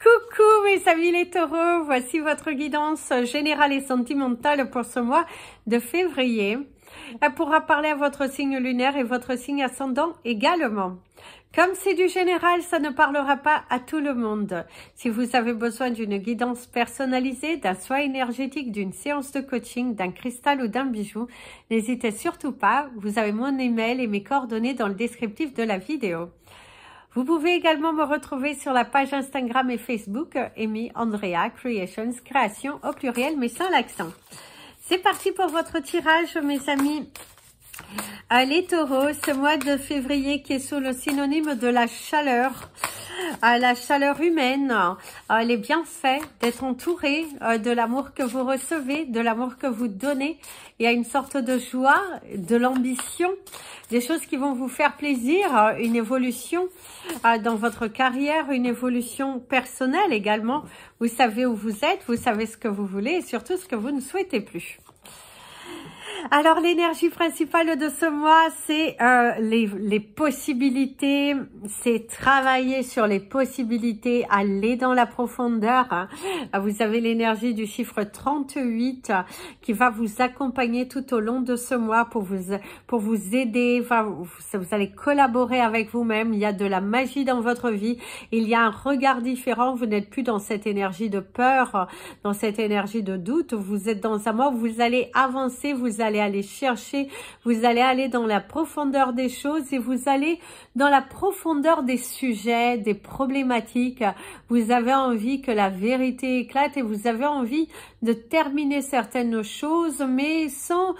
Coucou mes amis les taureaux, voici votre guidance générale et sentimentale pour ce mois de février. Elle pourra parler à votre signe lunaire et votre signe ascendant également. Comme c'est du général, ça ne parlera pas à tout le monde. Si vous avez besoin d'une guidance personnalisée, d'un soin énergétique, d'une séance de coaching, d'un cristal ou d'un bijou, n'hésitez surtout pas, vous avez mon email et mes coordonnées dans le descriptif de la vidéo. Vous pouvez également me retrouver sur la page Instagram et Facebook Amy Andrea Creations, création au pluriel mais sans l'accent. C'est parti pour votre tirage mes amis. Les taureaux, ce mois de février qui est sous le synonyme de la chaleur humaine, les bienfaits d'être entouré, de l'amour que vous recevez, de l'amour que vous donnez. Il y a une sorte de joie, de l'ambition, des choses qui vont vous faire plaisir, une évolution dans votre carrière, une évolution personnelle également. Vous savez où vous êtes, vous savez ce que vous voulez et surtout ce que vous ne souhaitez plus. Alors l'énergie principale de ce mois, c'est les possibilités, c'est travailler sur les possibilités, aller dans la profondeur. Vous avez l'énergie du chiffre 38 qui va vous accompagner tout au long de ce mois pour vous aider. Vous allez collaborer avec vous-même. Il y a de la magie dans votre vie. Il y a un regard différent. Vous n'êtes plus dans cette énergie de peur, dans cette énergie de doute. Vous êtes dans un mois où vous allez avancer, vous allez aller chercher, vous allez aller dans la profondeur des choses et vous allez dans la profondeur des sujets, des problématiques. Vous avez envie que la vérité éclate et vous avez envie de terminer certaines choses, mais sans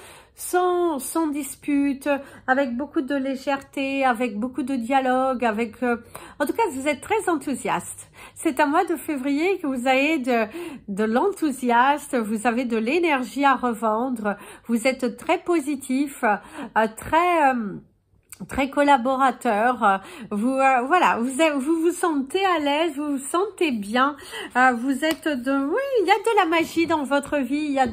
dispute, avec beaucoup de légèreté, avec beaucoup de dialogue, en tout cas, vous êtes très enthousiaste. C'est un mois de février que vous avez de l'enthousiasme, vous avez de l'énergie à revendre, vous êtes très positif, très collaborateur, voilà, vous vous sentez à l'aise, vous vous sentez bien, vous êtes oui, il y a de la magie dans votre vie, il y a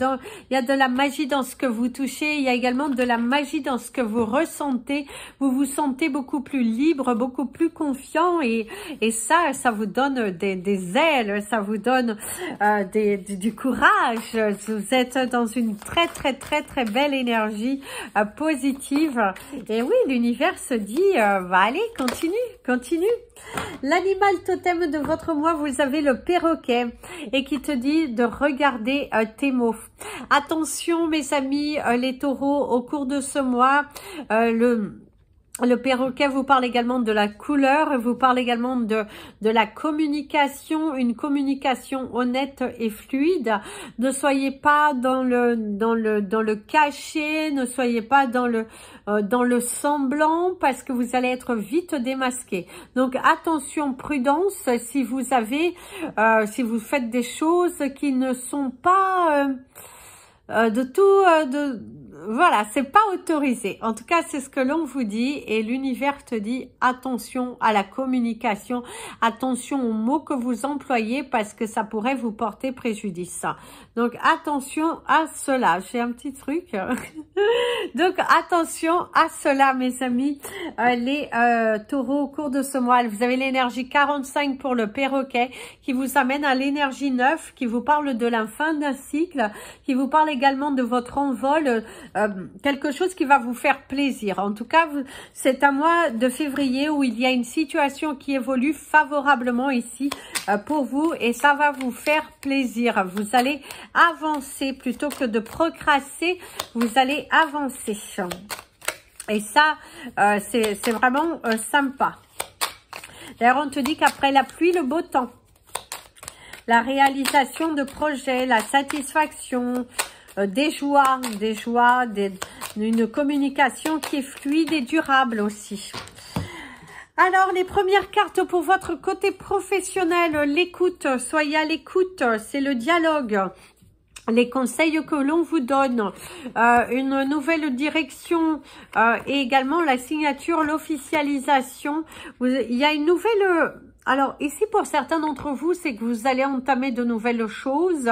de la magie dans ce que vous touchez, il y a également de la magie dans ce que vous ressentez, vous vous sentez beaucoup plus libre, beaucoup plus confiant et ça vous donne des ailes, ça vous donne du courage, vous êtes dans une très belle énergie positive et oui, l'univers se dit, allez, continue. L'animal totem de votre mois, vous avez le perroquet et qui te dit de regarder tes mots. Attention mes amis, les taureaux, au cours de ce mois, le perroquet vous parle également de la couleur, vous parle également de la communication, une communication honnête et fluide. Ne soyez pas dans le cachet, ne soyez pas dans le semblant parce que vous allez être vite démasqué. Donc attention, prudence si vous faites des choses qui ne sont pas voilà, c'est pas autorisé. En tout cas, c'est ce que l'on vous dit et l'univers te dit attention à la communication, attention aux mots que vous employez parce que ça pourrait vous porter préjudice. Donc attention à cela. J'ai un petit truc. Donc attention à cela mes amis, les taureaux au cours de ce mois. Vous avez l'énergie 45 pour le perroquet qui vous amène à l'énergie 9 qui vous parle de la fin d'un cycle, qui vous parle également de votre envol, quelque chose qui va vous faire plaisir. En tout cas, c'est un mois de février où il y a une situation qui évolue favorablement ici pour vous et ça va vous faire plaisir. Vous allez avancer plutôt que de procrastiner, vous allez avancer. Et ça, c'est vraiment sympa. D'ailleurs, on te dit qu'après la pluie, le beau temps. La réalisation de projets, la satisfaction, des joies, une communication qui est fluide et durable aussi. Alors, les premières cartes pour votre côté professionnel, l'écoute, soyez à l'écoute, c'est le dialogue. Les conseils que l'on vous donne, une nouvelle direction et également la signature, l'officialisation. Il y a une nouvelle Alors ici, pour certains d'entre vous, c'est que vous allez entamer de nouvelles choses,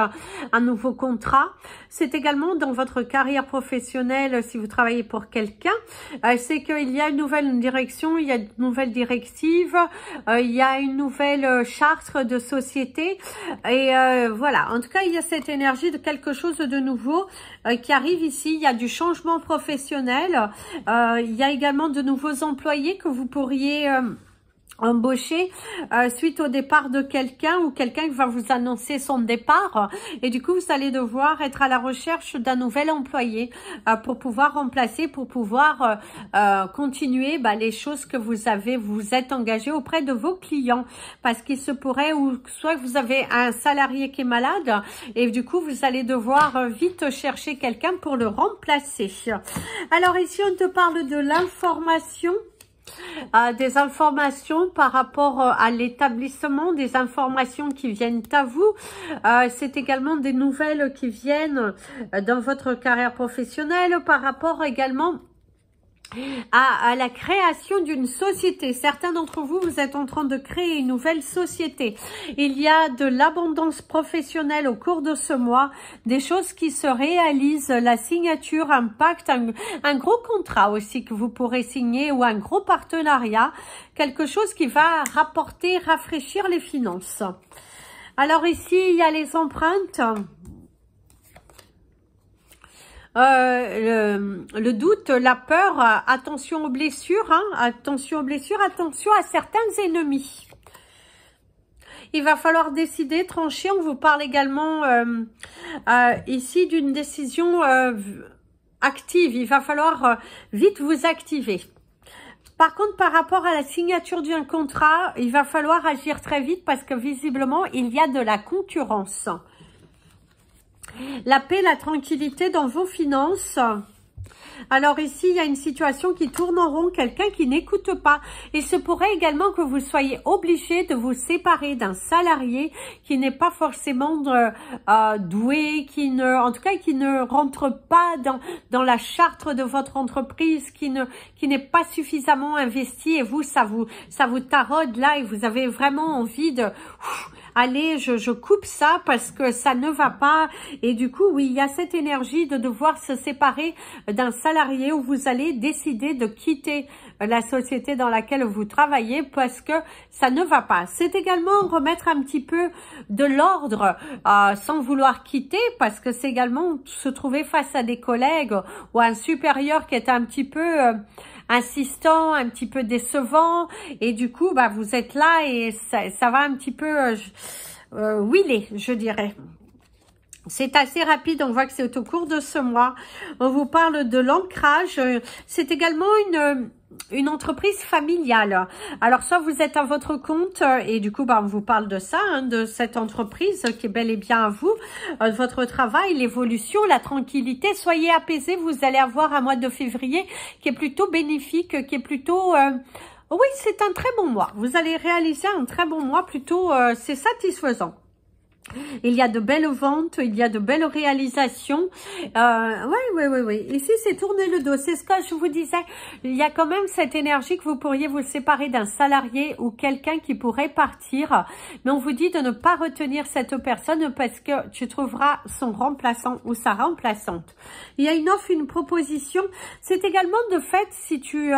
un nouveau contrat. C'est également dans votre carrière professionnelle, si vous travaillez pour quelqu'un, c'est qu'il y a une nouvelle direction, il y a une nouvelle directive, il y a une nouvelle charte de société. Et voilà, en tout cas, il y a cette énergie de quelque chose de nouveau qui arrive ici. Il y a du changement professionnel, il y a également de nouveaux employés que vous pourriez embauché suite au départ de quelqu'un ou quelqu'un qui va vous annoncer son départ et du coup vous allez devoir être à la recherche d'un nouvel employé pour pouvoir remplacer, pour pouvoir continuer les choses que vous êtes engagé auprès de vos clients, parce qu'il se pourrait ou soit que vous avez un salarié qui est malade et du coup vous allez devoir vite chercher quelqu'un pour le remplacer. Alors ici on te parle de l'information, des informations par rapport à l'établissement, des informations qui viennent à vous. C'est également des nouvelles qui viennent dans votre carrière professionnelle par rapport également à la création d'une société. Certains d'entre vous, vous êtes en train de créer une nouvelle société. Il y a de l'abondance professionnelle au cours de ce mois, des choses qui se réalisent, la signature, un pacte, un gros contrat aussi que vous pourrez signer ou un gros partenariat, quelque chose qui va rapporter, rafraîchir les finances. Alors ici, il y a les empreintes. Le doute, la peur, attention aux blessures, attention aux blessures, attention à certains ennemis. Il va falloir décider, trancher. On vous parle également ici d'une décision active. Il va falloir vite vous activer. Par contre, par rapport à la signature d'un contrat, il va falloir agir très vite parce que visiblement, il y a de la concurrence. La paix, la tranquillité dans vos finances. Alors ici, il y a une situation qui tourne en rond, quelqu'un qui n'écoute pas. Il se pourrait également que vous soyez obligé de vous séparer d'un salarié qui n'est pas forcément doué, en tout cas qui ne rentre pas dans la charte de votre entreprise, qui n'est pas suffisamment investi et vous, ça vous taraude là et vous avez vraiment envie de... Allez, je coupe ça parce que ça ne va pas. Et du coup, oui, il y a cette énergie de devoir se séparer d'un salarié où vous allez décider de quitter la société dans laquelle vous travaillez parce que ça ne va pas. C'est également remettre un petit peu de l'ordre sans vouloir quitter parce que c'est également se trouver face à des collègues ou à un supérieur qui est un petit peu... insistant, un petit peu décevant et du coup vous êtes là et ça va un petit peu wheeler, je dirais. C'est assez rapide, on voit que c'est au cours de ce mois. On vous parle de l'ancrage. C'est également une entreprise familiale. Alors, soit vous êtes à votre compte et du coup, on vous parle de ça, de cette entreprise qui est bel et bien à vous. Votre travail, l'évolution, la tranquillité. Soyez apaisés, vous allez avoir un mois de février qui est plutôt bénéfique, qui est plutôt... oui, c'est un très bon mois. Vous allez réaliser un très bon mois, plutôt, c'est satisfaisant. Il y a de belles ventes, il y a de belles réalisations. Oui. Ici, c'est tourner le dos. C'est ce que je vous disais. Il y a quand même cette énergie que vous pourriez vous séparer d'un salarié ou quelqu'un qui pourrait partir. Mais on vous dit de ne pas retenir cette personne parce que tu trouveras son remplaçant ou sa remplaçante. Il y a une offre, une proposition. C'est également de fait si tu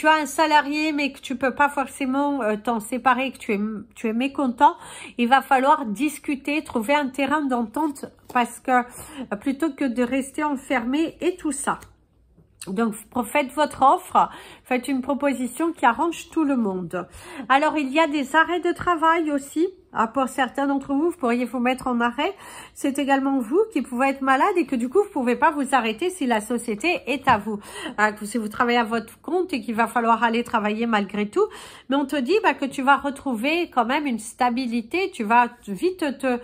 as un salarié mais que tu peux pas forcément t'en séparer, que tu es mécontent, il va falloir discuter, trouver un terrain d'entente parce que plutôt que de rester enfermé et tout ça. Donc, faites votre offre, faites une proposition qui arrange tout le monde. Alors, il y a des arrêts de travail aussi. Pour certains d'entre vous, vous pourriez vous mettre en arrêt. C'est également vous qui pouvez être malade et que du coup, vous ne pouvez pas vous arrêter si la société est à vous. Si vous travaillez à votre compte et qu'il va falloir aller travailler malgré tout. Mais on te dit que tu vas retrouver quand même une stabilité. Tu vas vite te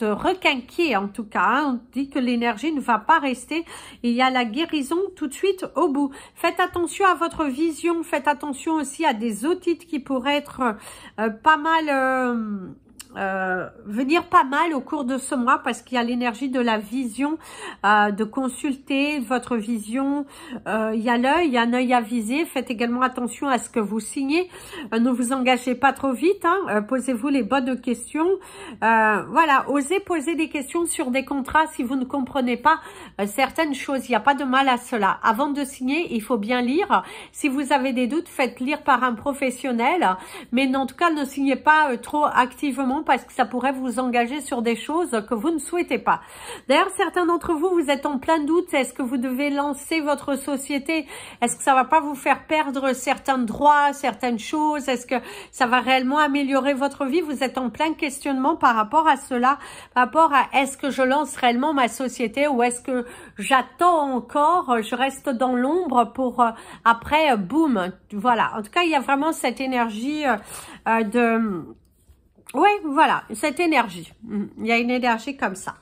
requinquer en tout cas. On dit que l'énergie ne va pas rester. Il y a la guérison tout de suite au bout. Faites attention à votre vision. Faites attention aussi à des otites qui pourraient être pas mal... venir pas mal au cours de ce mois parce qu'il y a l'énergie de la vision, de consulter votre vision. Il y a l'œil, il y a un œil à viser. Faites également attention à ce que vous signez. Ne vous engagez pas trop vite. Posez-vous les bonnes questions. Voilà, osez poser des questions sur des contrats si vous ne comprenez pas certaines choses. Il n'y a pas de mal à cela. Avant de signer, il faut bien lire. Si vous avez des doutes, faites lire par un professionnel. Mais en tout cas, ne signez pas trop activement parce que ça pourrait vous engager sur des choses que vous ne souhaitez pas. D'ailleurs, certains d'entre vous, vous êtes en plein doute. Est-ce que vous devez lancer votre société? Est-ce que ça va pas vous faire perdre certains droits, certaines choses? Est-ce que ça va réellement améliorer votre vie? Vous êtes en plein questionnement par rapport à cela, par rapport à est-ce que je lance réellement ma société ou est-ce que j'attends encore, je reste dans l'ombre pour après, boum. Voilà. En tout cas, il y a vraiment cette énergie oui, voilà, cette énergie. Il y a une énergie comme ça.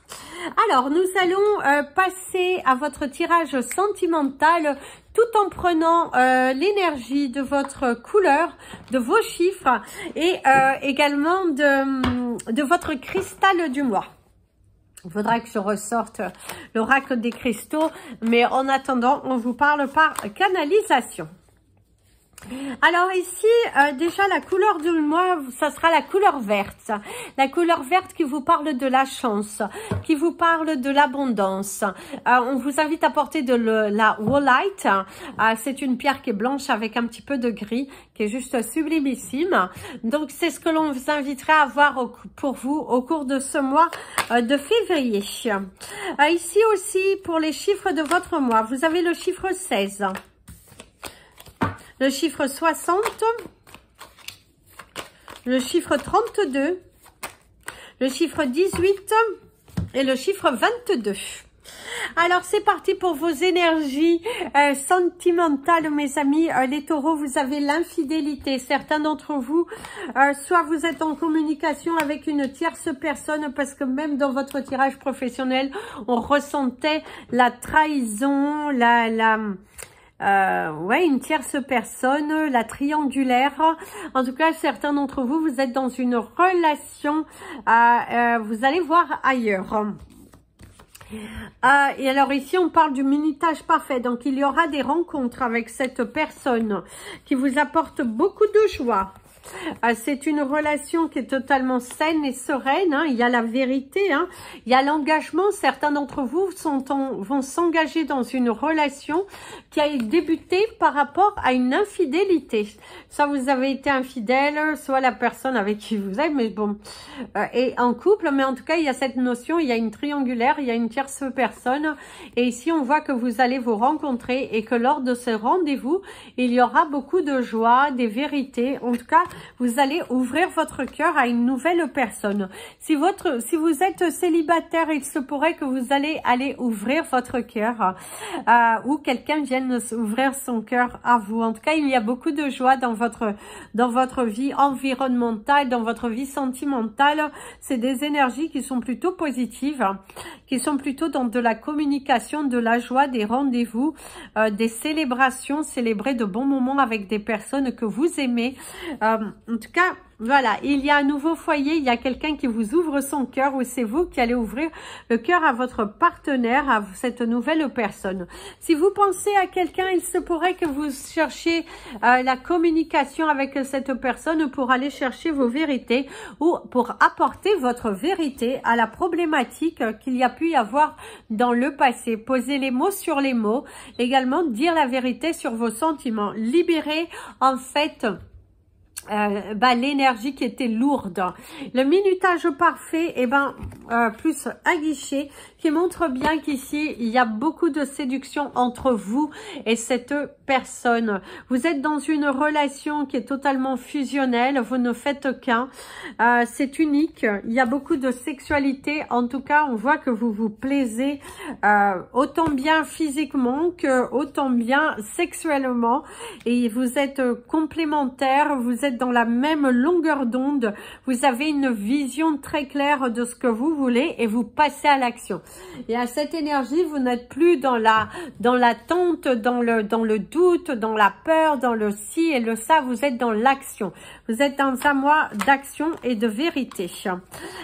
Alors, nous allons passer à votre tirage sentimental tout en prenant l'énergie de votre couleur, de vos chiffres et également de votre cristal du mois. Il faudra que je ressorte l'oracle des cristaux, mais en attendant, on vous parle par canalisation. Alors ici, déjà la couleur du mois, ça sera la couleur verte. La couleur verte qui vous parle de la chance, qui vous parle de l'abondance. On vous invite à porter de la wallite. C'est une pierre qui est blanche avec un petit peu de gris, qui est juste sublimissime. Donc c'est ce que l'on vous inviterait à voir pour vous au cours de ce mois de février. Ici aussi, pour les chiffres de votre mois, vous avez le chiffre 16. Le chiffre 60, le chiffre 32, le chiffre 18 et le chiffre 22. Alors, c'est parti pour vos énergies sentimentales, mes amis. Les taureaux, vous avez l'infidélité. Certains d'entre vous, soit vous êtes en communication avec une tierce personne, parce que même dans votre tirage professionnel, on ressentait la trahison, ouais, une tierce personne, la triangulaire. En tout cas, certains d'entre vous, vous êtes dans une relation, vous allez voir ailleurs. Et alors ici, on parle du minutage parfait. Donc, il y aura des rencontres avec cette personne qui vous apporte beaucoup de joie. C'est une relation qui est totalement saine et sereine. Il y a la vérité, il y a l'engagement. Certains d'entre vous vont s'engager dans une relation qui a débuté par rapport à une infidélité. Soit vous avez été infidèle, soit la personne avec qui vous êtes, mais bon, est en couple. Mais en tout cas, il y a cette notion, il y a une triangulaire, il y a une tierce personne. Et ici, on voit que vous allez vous rencontrer et que lors de ce rendez-vous, il y aura beaucoup de joie, des vérités. En tout cas, vous allez ouvrir votre cœur à une nouvelle personne. Si vous êtes célibataire, il se pourrait que vous allez ouvrir votre cœur ou quelqu'un vienne ouvrir son cœur à vous. En tout cas, il y a beaucoup de joie dans votre vie environnementale, dans votre vie sentimentale. C'est des énergies qui sont plutôt positives, qui sont plutôt dans de la communication, de la joie, des rendez-vous, des célébrations, célébrer de bons moments avec des personnes que vous aimez. En tout cas, voilà, il y a un nouveau foyer, il y a quelqu'un qui vous ouvre son cœur ou c'est vous qui allez ouvrir le cœur à votre partenaire, à cette nouvelle personne. Si vous pensez à quelqu'un, il se pourrait que vous cherchiez la communication avec cette personne pour aller chercher vos vérités ou pour apporter votre vérité à la problématique qu'il y a pu y avoir dans le passé. Posez les mots sur les mots, également dire la vérité sur vos sentiments, libérer en fait l'énergie qui était lourde. Le minutage parfait, plus aguiché, qui montre bien qu'ici, il y a beaucoup de séduction entre vous et cette personne. Vous êtes dans une relation qui est totalement fusionnelle, vous ne faites qu'un. C'est unique, il y a beaucoup de sexualité. En tout cas, on voit que vous vous plaisez autant bien physiquement que autant bien sexuellement. Et vous êtes complémentaires, vous êtes êtes dans la même longueur d'onde, vous avez une vision très claire de ce que vous voulez et vous passez à l'action. Et à cette énergie, vous n'êtes plus dans l'attente, dans le doute, dans la peur, dans le ci et le ça, vous êtes dans l'action. Vous êtes dans un mois d'action et de vérité.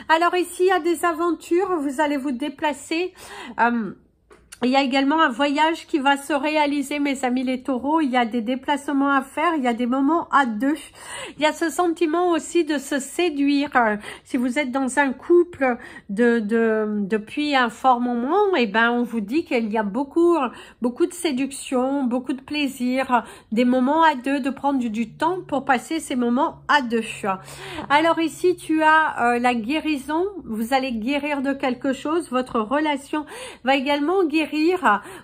Alors ici, il y a des aventures, vous allez vous déplacer. Il y a également un voyage qui va se réaliser, mes amis les taureaux. Il y a des déplacements à faire, il y a des moments à deux. Il y a ce sentiment aussi de se séduire. Si vous êtes dans un couple depuis un fort moment, eh ben, on vous dit qu'il y a beaucoup de séduction, beaucoup de plaisir, des moments à deux, de prendre du temps pour passer ces moments à deux. Alors ici, tu as la guérison. Vous allez guérir de quelque chose. Votre relation va également guérir.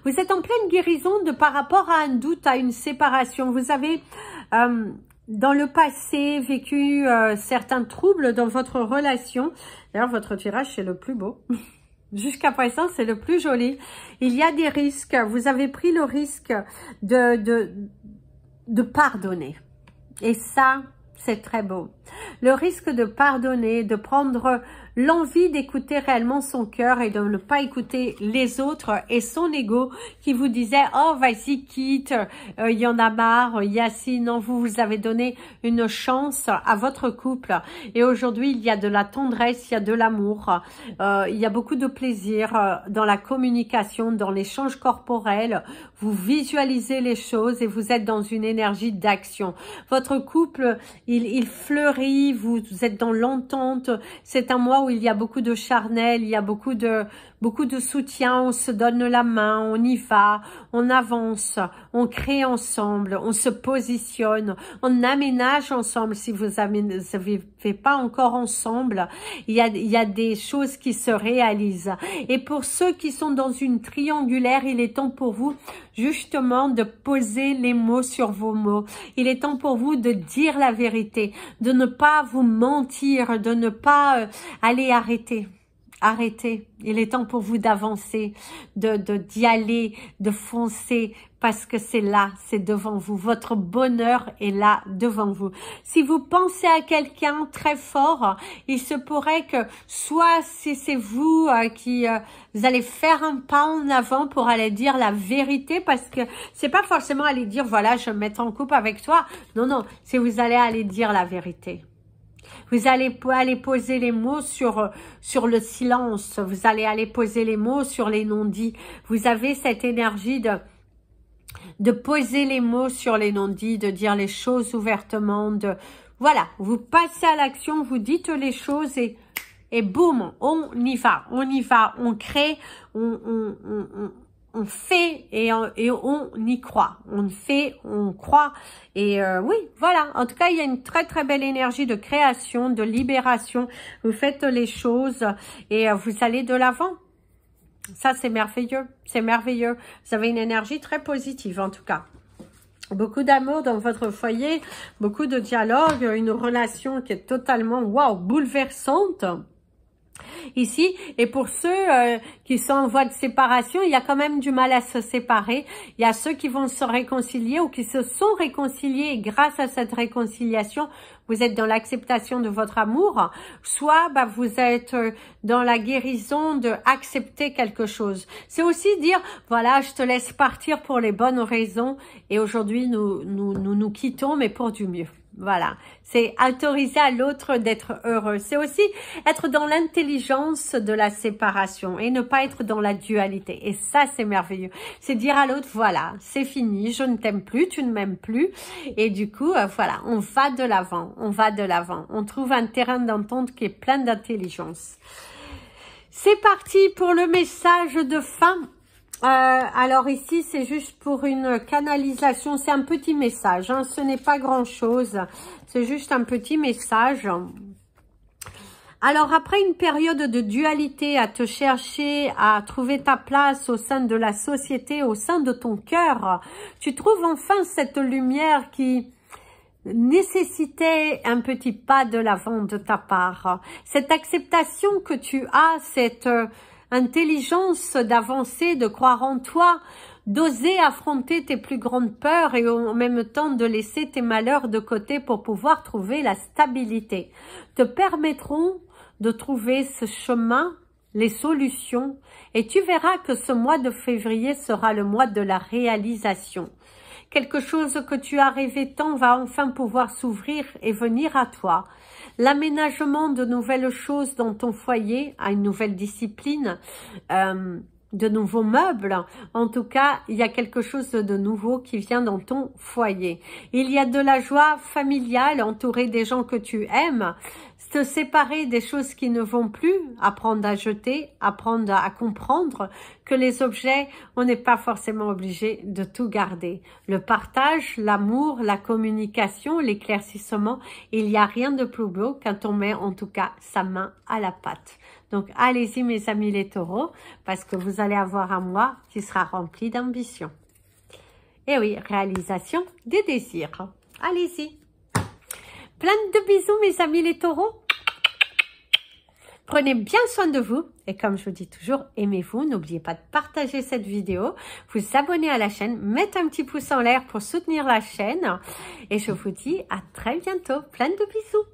Vous êtes en pleine guérison par rapport à un doute, à une séparation. Vous avez dans le passé vécu certains troubles dans votre relation. D'ailleurs, votre tirage, c'est le plus beau. Jusqu'à présent, c'est le plus joli. Il y a des risques. Vous avez pris le risque de pardonner. Et ça, c'est très beau. Le risque de pardonner, de prendre l'envie d'écouter réellement son cœur et de ne pas écouter les autres et son ego qui vous disait « Oh, vas-y, quitte, il y en a marre, il y a si, non, vous avez donné une chance à votre couple. » Et aujourd'hui, il y a de la tendresse, il y a de l'amour, il y a beaucoup de plaisir dans la communication, dans l'échange corporel. Vous visualisez les choses et vous êtes dans une énergie d'action. Votre couple, il fleurit, vous êtes dans l'entente. C'est un mois où il y a beaucoup de charnel, il y a beaucoup de soutien, on se donne la main, on y va, on avance, on crée ensemble, on se positionne, on aménage ensemble. Si vous n'avez pas encore ensemble, il y a des choses qui se réalisent. Et pour ceux qui sont dans une triangulaire, il est temps pour vous justement de poser les mots sur vos mots. Il est temps pour vous de dire la vérité, de ne pas vous mentir, de ne pas aller arrêter. Arrêtez. Il est temps pour vous d'avancer, d'y aller, de foncer, parce que c'est là, c'est devant vous. Votre bonheur est là, devant vous. Si vous pensez à quelqu'un très fort, il se pourrait que soit si c'est vous qui vous allez faire un pas en avant pour aller dire la vérité, parce que c'est pas forcément aller dire, voilà, je vais me mettre en couple avec toi. Non, non, c'est vous allez aller dire la vérité. Vous allez aller poser les mots sur le silence. Vous allez aller poser les mots sur les non-dits. Vous avez cette énergie de poser les mots sur les non-dits, de dire les choses ouvertement. Voilà, vous passez à l'action, vous dites les choses et boum, on y va, on crée, on fait et on y croit. On fait, on croit. Et oui, voilà. En tout cas, il y a une très très belle énergie de création, de libération. Vous faites les choses et vous allez de l'avant. Ça, c'est merveilleux. C'est merveilleux. Vous avez une énergie très positive en tout cas. Beaucoup d'amour dans votre foyer, beaucoup de dialogue, une relation qui est totalement, waouh, bouleversante. Ici, et pour ceux qui sont en voie de séparation, il y a quand même du mal à se séparer. Il y a ceux qui vont se réconcilier ou qui se sont réconciliés et grâce à cette réconciliation, vous êtes dans l'acceptation de votre amour, soit vous êtes dans la guérison de accepter quelque chose. C'est aussi dire, voilà, je te laisse partir pour les bonnes raisons et aujourd'hui nous quittons mais pour du mieux. Voilà, c'est autoriser à l'autre d'être heureux. C'est aussi être dans l'intelligence de la séparation et ne pas être dans la dualité. Et ça, c'est merveilleux. C'est dire à l'autre, voilà, c'est fini, je ne t'aime plus, tu ne m'aimes plus. Et du coup, voilà, on va de l'avant, on va de l'avant. On trouve un terrain d'entente qui est plein d'intelligence. C'est parti pour le message de fin. Alors ici, c'est juste pour une canalisation. C'est un petit message, hein, ce n'est pas grand-chose. C'est juste un petit message. Alors, après une période de dualité, à te chercher, à trouver ta place au sein de la société, au sein de ton cœur, tu trouves enfin cette lumière qui nécessitait un petit pas de l'avant de ta part. Cette acceptation que tu as, cette intelligence d'avancer, de croire en toi, d'oser affronter tes plus grandes peurs et en même temps de laisser tes malheurs de côté pour pouvoir trouver la stabilité, te permettront de trouver ce chemin, les solutions, et tu verras que ce mois de février sera le mois de la réalisation. Quelque chose que tu as rêvé tant va enfin pouvoir s'ouvrir et venir à toi. L'aménagement de nouvelles choses dans ton foyer, à une nouvelle discipline, de nouveaux meubles. En tout cas, il y a quelque chose de nouveau qui vient dans ton foyer. Il y a de la joie familiale, entourée des gens que tu aimes, te séparer des choses qui ne vont plus, apprendre à jeter, apprendre à comprendre que les objets, on n'est pas forcément obligé de tout garder. Le partage, l'amour, la communication, l'éclaircissement, il n'y a rien de plus beau quand on met en tout cas sa main à la pâte. Donc allez-y mes amis les taureaux, parce que vous allez avoir un mois qui sera rempli d'ambition. Et oui, réalisation des désirs. Allez-y. Plein de bisous mes amis les taureaux. Prenez bien soin de vous et comme je vous dis toujours, aimez-vous. N'oubliez pas de partager cette vidéo, vous abonner à la chaîne, mettre un petit pouce en l'air pour soutenir la chaîne. Et je vous dis à très bientôt. Plein de bisous.